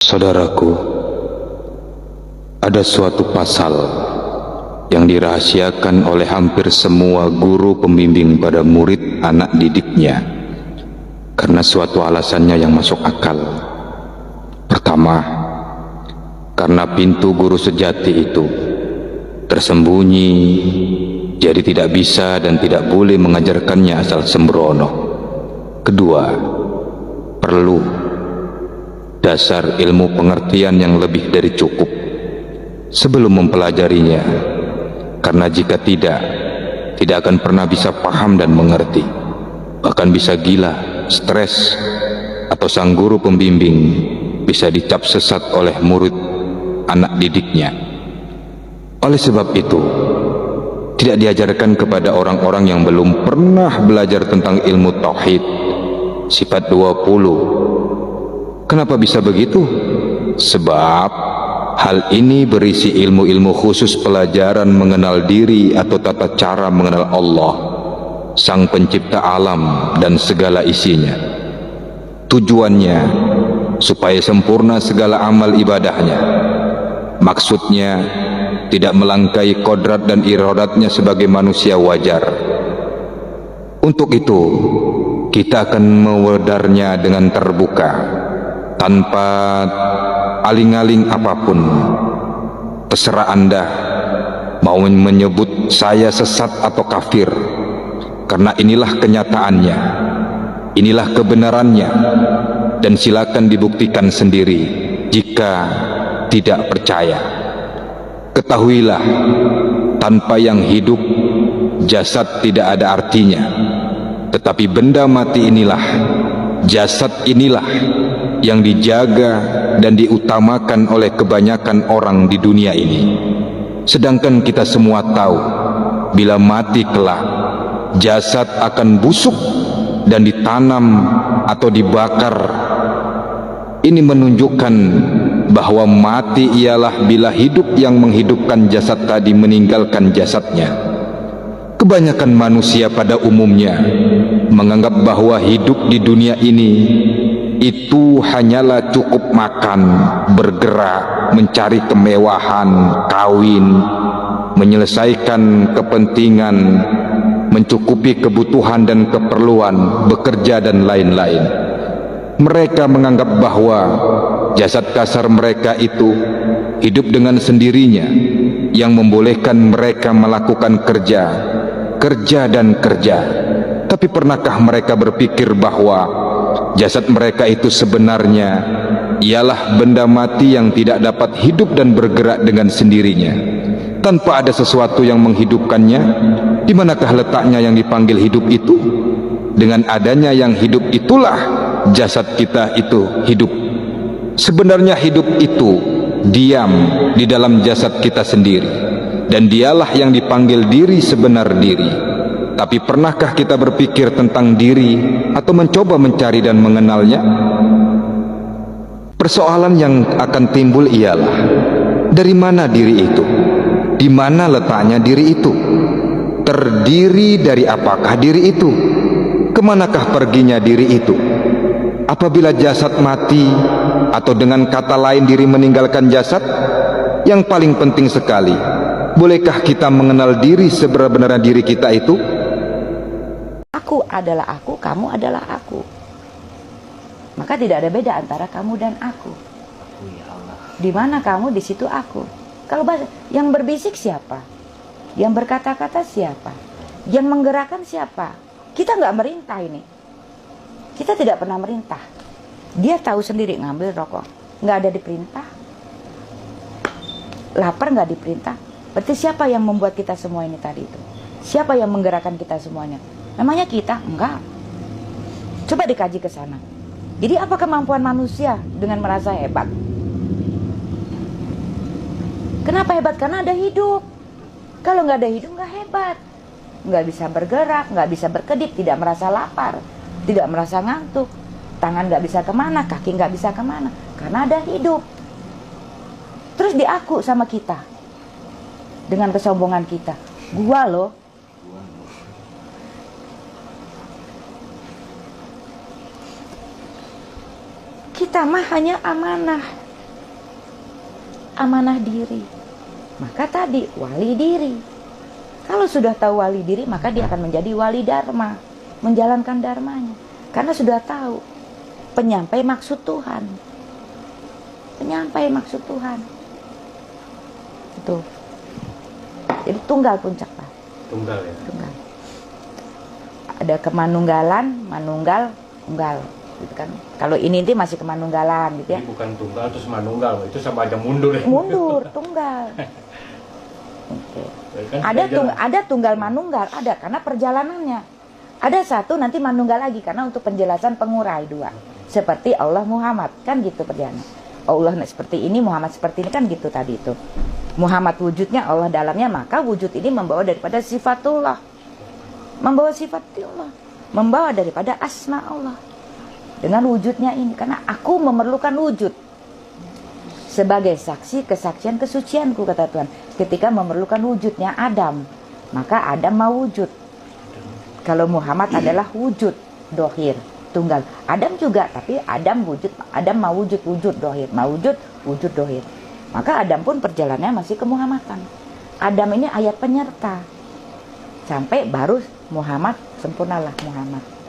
Saudaraku, ada suatu pasal yang dirahasiakan oleh hampir semua guru pembimbing pada murid anak didiknya karena suatu alasannya yang masuk akal. Pertama, karena pintu guru sejati itu tersembunyi, jadi tidak bisa dan tidak boleh mengajarkannya asal sembrono. Kedua, perlu dasar ilmu pengertian yang lebih dari cukup sebelum mempelajarinya, karena jika tidak akan pernah bisa paham dan mengerti, bahkan bisa gila, stres, atau sang guru pembimbing bisa dicap sesat oleh murid anak didiknya. Oleh sebab itu, tidak diajarkan kepada orang-orang yang belum pernah belajar tentang ilmu tauhid, sifat 20. Kenapa bisa begitu? Sebab hal ini berisi ilmu-ilmu khusus pelajaran mengenal diri atau tata cara mengenal Allah, Sang Pencipta alam dan segala isinya. Tujuannya supaya sempurna segala amal ibadahnya. Maksudnya tidak melangkai kodrat dan iradatnya sebagai manusia wajar. Untuk itu kita akan mewedarnya dengan terbuka, tanpa aling-aling apapun. Terserah Anda mau menyebut saya sesat atau kafir, karena inilah kenyataannya, inilah kebenarannya, dan silakan dibuktikan sendiri jika tidak percaya. Ketahuilah, tanpa yang hidup, jasad tidak ada artinya, tetapi benda mati inilah, jasad inilah yang dijaga dan diutamakan oleh kebanyakan orang di dunia ini. Sedangkan kita semua tahu, bila mati kelak, jasad akan busuk dan ditanam atau dibakar. Ini menunjukkan bahwa mati ialah bila hidup yang menghidupkan jasad tadi meninggalkan jasadnya. Kebanyakan manusia pada umumnya menganggap bahwa hidup di dunia ini itu hanyalah cukup makan, bergerak, mencari kemewahan, kawin, menyelesaikan kepentingan, mencukupi kebutuhan dan keperluan, bekerja dan lain-lain. Mereka menganggap bahwa jasad kasar mereka itu hidup dengan sendirinya, yang membolehkan mereka melakukan kerja dan kerja. Tapi pernahkah mereka berpikir bahwa jasad mereka itu sebenarnya ialah benda mati yang tidak dapat hidup dan bergerak dengan sendirinya, tanpa ada sesuatu yang menghidupkannya? Di manakah letaknya yang dipanggil hidup itu? Dengan adanya yang hidup itulah jasad kita itu hidup. Sebenarnya hidup itu diam di dalam jasad kita sendiri, dan dialah yang dipanggil diri sebenar diri. Tapi pernahkah kita berpikir tentang diri atau mencoba mencari dan mengenalnya? Persoalan yang akan timbul ialah, dari mana diri itu? Di mana letaknya diri itu? Terdiri dari apakah diri itu? Kemanakah perginya diri itu? Apabila jasad mati, atau dengan kata lain diri meninggalkan jasad? Yang paling penting sekali, bolehkah kita mengenal diri sebenar-benarnya diri kita itu? Aku adalah aku, kamu adalah aku. Maka tidak ada beda antara kamu dan aku. Di mana kamu, di situ aku. Kalau yang berbisik siapa? Yang berkata-kata siapa? Yang menggerakkan siapa? Kita nggak merintah ini. Kita tidak pernah merintah. Dia tahu sendiri ngambil rokok, nggak ada diperintah. Lapar nggak diperintah. Berarti siapa yang membuat kita semua ini tadi itu? Siapa yang menggerakkan kita semuanya? Namanya kita? Enggak. Coba dikaji ke sana. Jadi apa kemampuan manusia dengan merasa hebat? Kenapa hebat? Karena ada hidup. Kalau nggak ada hidup nggak hebat. Nggak bisa bergerak, nggak bisa berkedip, tidak merasa lapar, tidak merasa ngantuk. Tangan nggak bisa kemana, kaki nggak bisa kemana. Karena ada hidup. Terus diaku sama kita. Dengan kesombongan kita. Gua loh. Kita mah hanya amanah. amanah diri. Maka tadi wali diri. Kalau sudah tahu wali diri, maka dia akan menjadi wali dharma, menjalankan dharmanya. Karena sudah tahu penyampai maksud Tuhan. Penyampai maksud Tuhan. Itu. Jadi tunggal puncak, Pak. Tunggal ya. Tunggal. Ada kemanunggalan, manunggal, unggal. Gitu kan. Kalau ini masih kemanunggalan gitu ya. Ini bukan tunggal terus manunggal, itu sama aja mundur ya. Mundur, tunggal. Oke. Kan Ada tunggal manunggal, ada karena perjalanannya. Ada satu nanti manunggal lagi karena untuk penjelasan pengurai dua. Seperti Allah Muhammad, kan gitu perjalanan. Allah seperti ini, Muhammad seperti ini, kan gitu tadi itu. Muhammad wujudnya, Allah dalamnya, maka wujud ini membawa daripada sifatullah. Membawa sifatullah. Membawa daripada asma Allah. Dengan wujudnya ini, karena aku memerlukan wujud. Sebagai saksi kesaksian kesucianku, kata Tuhan. Ketika memerlukan wujudnya Adam, maka Adam mau wujud. Kalau Muhammad adalah wujud dohir, tunggal. Adam juga, tapi Adam wujud, Adam mau wujud dohir, mau wujud dohir. Maka Adam pun perjalanannya masih ke Muhammadan. Adam ini ayat penyerta. Sampai baru Muhammad, sempurnalah Muhammad.